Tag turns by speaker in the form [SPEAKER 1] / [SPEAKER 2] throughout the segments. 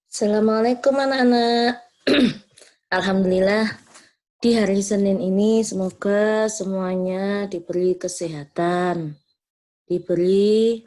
[SPEAKER 1] Assalamualaikum anak-anak. Alhamdulillah di hari Senin ini semoga semuanya diberi kesehatan, diberi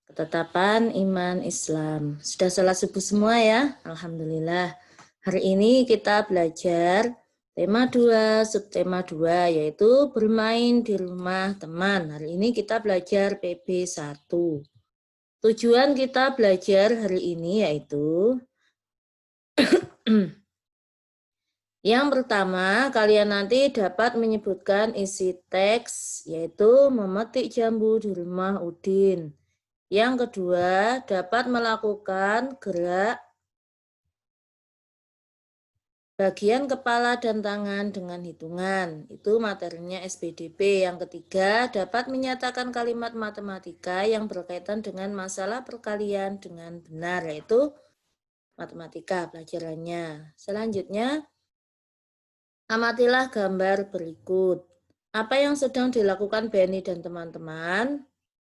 [SPEAKER 1] ketetapan iman Islam. Sudah sholat subuh semua ya? Alhamdulillah. Hari ini kita belajar tema 2, subtema 2 yaitu bermain di rumah teman. Hari ini kita belajar PB 1. Tujuan kita belajar hari ini yaitu yang pertama, kalian nanti dapat menyebutkan isi teks, yaitu memetik jambu di rumah Udin. Yang kedua, dapat melakukan gerak bagian kepala dan tangan dengan hitungan. Itu materinya SPDP. Yang ketiga, dapat menyatakan kalimat matematika yang berkaitan dengan masalah perkalian dengan benar, yaitu matematika pelajarannya. Selanjutnya, amatilah gambar berikut. Apa yang sedang dilakukan Benny dan teman-teman?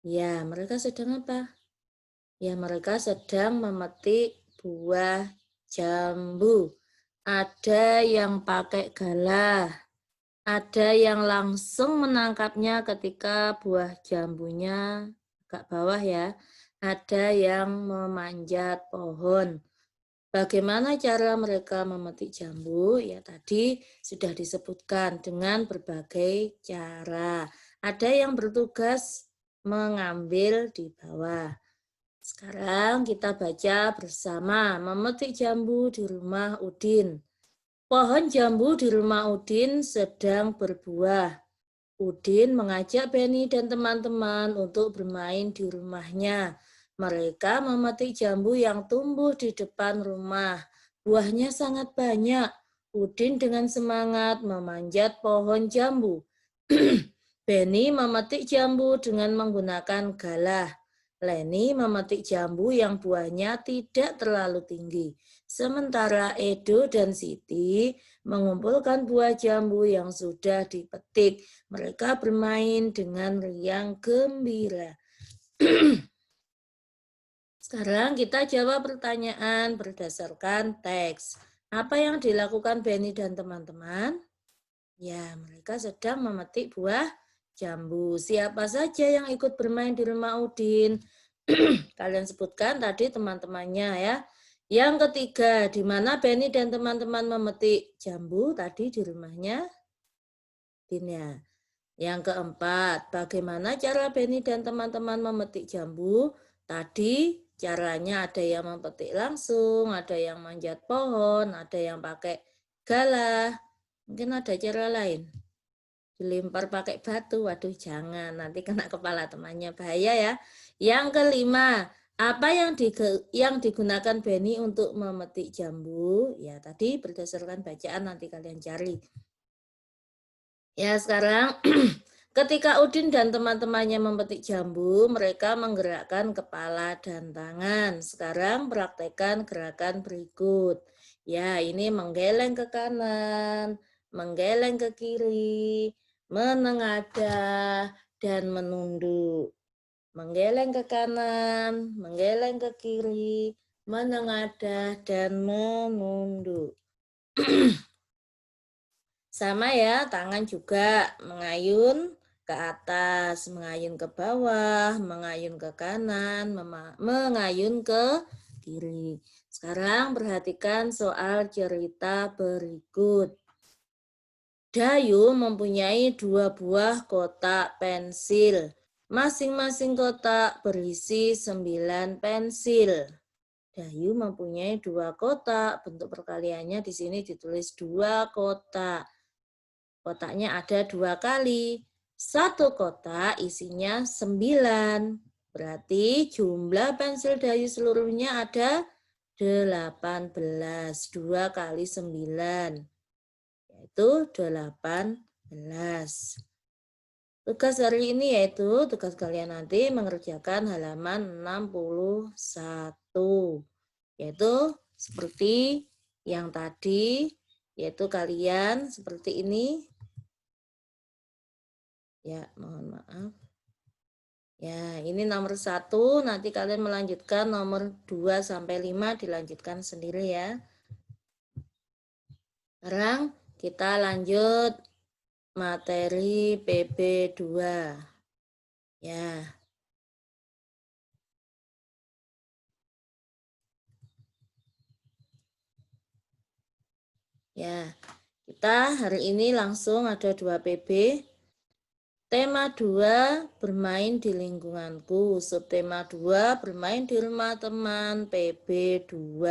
[SPEAKER 1] Ya, mereka sedang apa? Ya, mereka sedang memetik buah jambu. Ada yang pakai galah. Ada yang langsung menangkapnya ketika buah jambunya agak bawah ya. Ada yang memanjat pohon. Bagaimana cara mereka memetik jambu? Ya tadi sudah disebutkan dengan berbagai cara. Ada yang bertugas mengambil di bawah. Sekarang kita baca bersama memetik jambu di rumah Udin. Pohon jambu di rumah Udin sedang berbuah. Udin mengajak Benny dan teman-teman untuk bermain di rumahnya. Mereka memetik jambu yang tumbuh di depan rumah. Buahnya sangat banyak. Udin dengan semangat memanjat pohon jambu. Benny memetik jambu dengan menggunakan galah. Leni memetik jambu yang buahnya tidak terlalu tinggi. Sementara Edo dan Siti mengumpulkan buah jambu yang sudah dipetik. Mereka bermain dengan riang gembira. Sekarang kita jawab pertanyaan berdasarkan teks. Apa yang dilakukan Benny dan teman-teman? Ya, mereka sedang memetik buah jambu. Siapa saja yang ikut bermain di rumah Udin? Kalian sebutkan tadi teman-temannya ya. Yang ketiga, di mana Benny dan teman-teman memetik jambu tadi di rumahnya Udin ya. Yang keempat, bagaimana cara Benny dan teman-teman memetik jambu? Tadi caranya ada yang memetik langsung, ada yang manjat pohon, ada yang pakai galah. Mungkin ada cara lain. Dilempar pakai batu, waduh jangan, nanti kena kepala temannya, bahaya ya. Yang kelima, apa yang digunakan Benny untuk memetik jambu? Ya tadi berdasarkan bacaan nanti kalian cari. Ya sekarang ketika Udin dan teman-temannya memetik jambu, mereka menggerakkan kepala dan tangan. Sekarang praktekkan gerakan berikut. Ya ini menggeleng ke kanan, menggeleng ke kiri, menengadah, dan menunduk. Menggeleng ke kanan, menggeleng ke kiri, menengadah, dan menunduk. Sama ya, tangan juga mengayun ke atas, mengayun ke bawah, mengayun ke kanan, mengayun ke kiri. Sekarang perhatikan soal cerita berikut. Dayu mempunyai 2 buah kotak pensil. Masing-masing kotak berisi 9 pensil. Dayu mempunyai 2 kotak. Bentuk perkaliannya di sini ditulis 2 kotak. Kotaknya ada 2 kali. 1 kotak isinya 9. Berarti jumlah pensil Dayu seluruhnya ada 18. 2 kali 9. Yaitu 18. Tugas hari ini yaitu tugas kalian nanti mengerjakan halaman 61. Yaitu seperti yang tadi, yaitu kalian seperti ini. Ya, mohon maaf. Ya, ini nomor 1, nanti kalian melanjutkan nomor 2 sampai 5 dilanjutkan sendiri ya. Sekarang kita lanjut materi PB2. Ya. Ya, kita hari ini langsung ada 2 PB. Tema 2, bermain di lingkunganku. Subtema 2, bermain di rumah teman, PB2.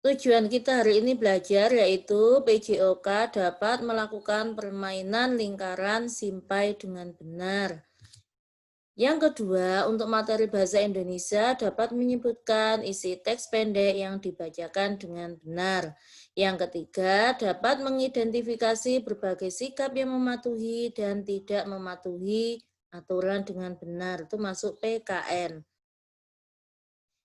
[SPEAKER 1] Tujuan kita hari ini belajar yaitu PJOK dapat melakukan permainan lingkaran simpai dengan benar. Yang kedua, untuk materi bahasa Indonesia dapat menyebutkan isi teks pendek yang dibacakan dengan benar. Yang ketiga, dapat mengidentifikasi berbagai sikap yang mematuhi dan tidak mematuhi aturan dengan benar. Itu masuk PKN.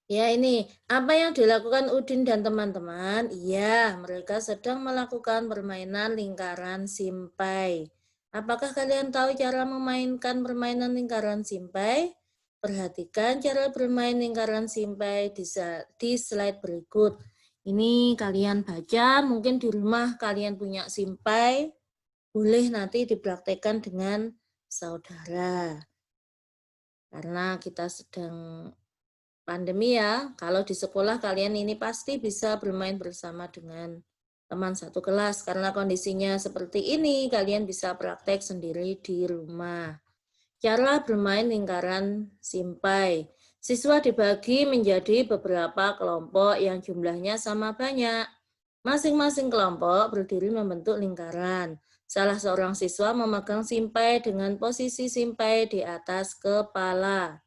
[SPEAKER 1] Ya, ini apa yang dilakukan Udin dan teman-teman? Iya, mereka sedang melakukan permainan lingkaran simpai. Apakah kalian tahu cara memainkan permainan lingkaran simpai? Perhatikan cara bermain lingkaran simpai di slide berikut. Ini kalian baca, mungkin di rumah kalian punya simpai, boleh nanti dipraktekkan dengan saudara. Karena kita sedang pandemi ya, kalau di sekolah kalian ini pasti bisa bermain bersama dengan teman satu kelas. Karena kondisinya seperti ini, kalian bisa praktek sendiri di rumah. Cara bermain lingkaran simpai. Siswa dibagi menjadi beberapa kelompok yang jumlahnya sama banyak. Masing-masing kelompok berdiri membentuk lingkaran. Salah seorang siswa memegang simpai dengan posisi simpai di atas kepala.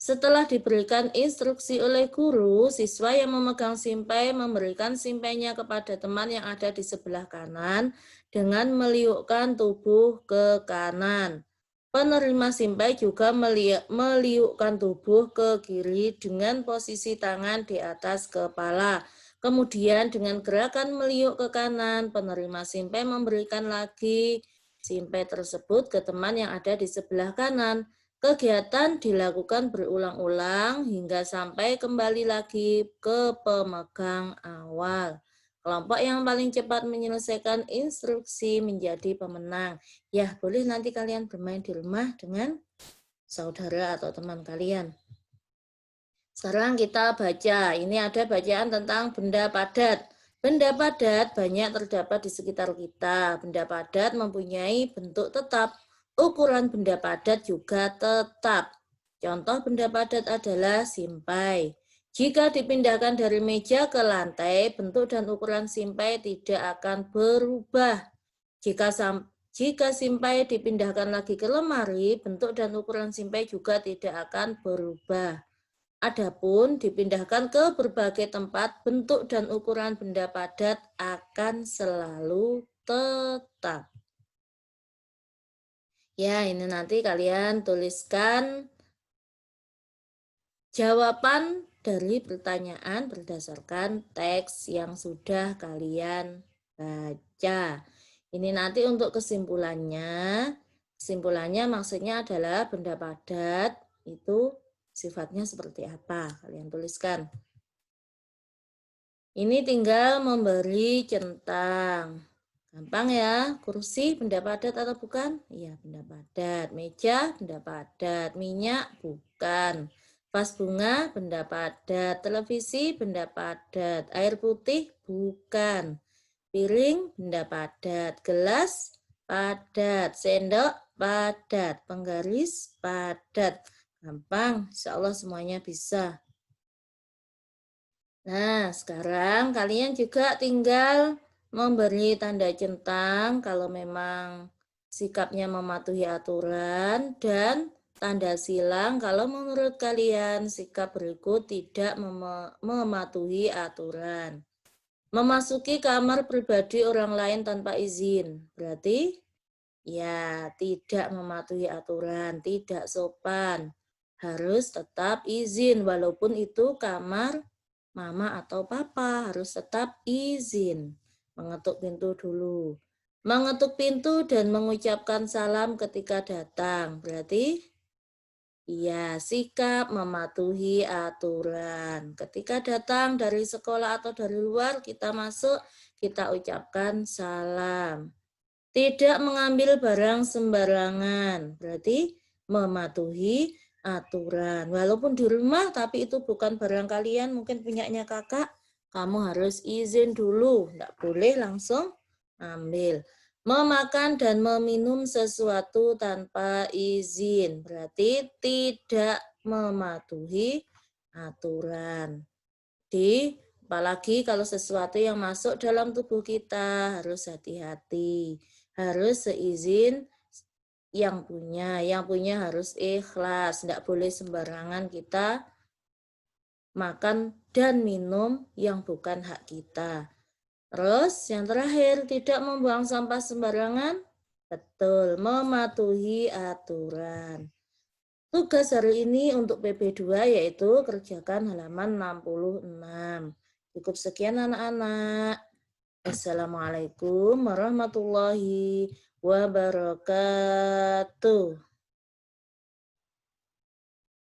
[SPEAKER 1] Setelah diberikan instruksi oleh guru, siswa yang memegang simpai memberikan simpainya kepada teman yang ada di sebelah kanan dengan meliukkan tubuh ke kanan. Penerima simpai juga meliukkan tubuh ke kiri dengan posisi tangan di atas kepala. Kemudian dengan gerakan meliuk ke kanan, penerima simpai memberikan lagi simpai tersebut ke teman yang ada di sebelah kanan. Kegiatan dilakukan berulang-ulang hingga sampai kembali lagi ke pemegang awal. Kelompok yang paling cepat menyelesaikan instruksi menjadi pemenang. Ya, boleh nanti kalian bermain di rumah dengan saudara atau teman kalian. Sekarang kita baca. Ini ada bacaan tentang benda padat. Benda padat banyak terdapat di sekitar kita. Benda padat mempunyai bentuk tetap. Ukuran benda padat juga tetap. Contoh benda padat adalah simpai. Jika dipindahkan dari meja ke lantai, bentuk dan ukuran simpai tidak akan berubah. Jika simpai dipindahkan lagi ke lemari, bentuk dan ukuran simpai juga tidak akan berubah. Adapun dipindahkan ke berbagai tempat, bentuk dan ukuran benda padat akan selalu tetap. Ya, ini nanti kalian tuliskan jawaban dari pertanyaan berdasarkan teks yang sudah kalian baca. Ini nanti untuk kesimpulannya. Kesimpulannya maksudnya adalah benda padat itu sifatnya seperti apa? Kalian tuliskan. Ini tinggal memberi centang. Gampang ya, kursi benda padat atau bukan? Iya, benda padat. Meja benda padat. Minyak bukan. Vas bunga benda padat. Televisi benda padat. Air putih bukan. Piring benda padat. Gelas padat. Sendok padat. Penggaris padat. Gampang, insya Allah semuanya bisa. Nah, sekarang kalian juga tinggal memberi tanda centang kalau memang sikapnya mematuhi aturan dan tanda silang kalau menurut kalian sikap berikut tidak mematuhi aturan. Memasuki kamar pribadi orang lain tanpa izin, berarti ya tidak mematuhi aturan, tidak sopan. Harus tetap izin walaupun itu kamar mama atau papa, harus tetap izin. Mengetuk pintu dulu. Mengetuk pintu dan mengucapkan salam ketika datang. Berarti Iya, sikap mematuhi aturan. Ketika datang dari sekolah atau dari luar, kita masuk, kita ucapkan salam. Tidak mengambil barang sembarangan, berarti mematuhi aturan. Walaupun di rumah, tapi itu bukan barang kalian, mungkin punyanya kakak, kamu harus izin dulu, tidak boleh langsung ambil. Memakan dan meminum sesuatu tanpa izin, berarti tidak mematuhi aturan. Apalagi kalau sesuatu yang masuk dalam tubuh kita harus hati-hati, harus seizin yang punya harus ikhlas, tidak boleh sembarangan kita makan dan minum yang bukan hak kita. Terus yang terakhir, tidak membuang sampah sembarangan, betul, mematuhi aturan. Tugas hari ini untuk PP2 yaitu kerjakan halaman 66. Cukup sekian anak-anak. Assalamualaikum warahmatullahi wabarakatuh.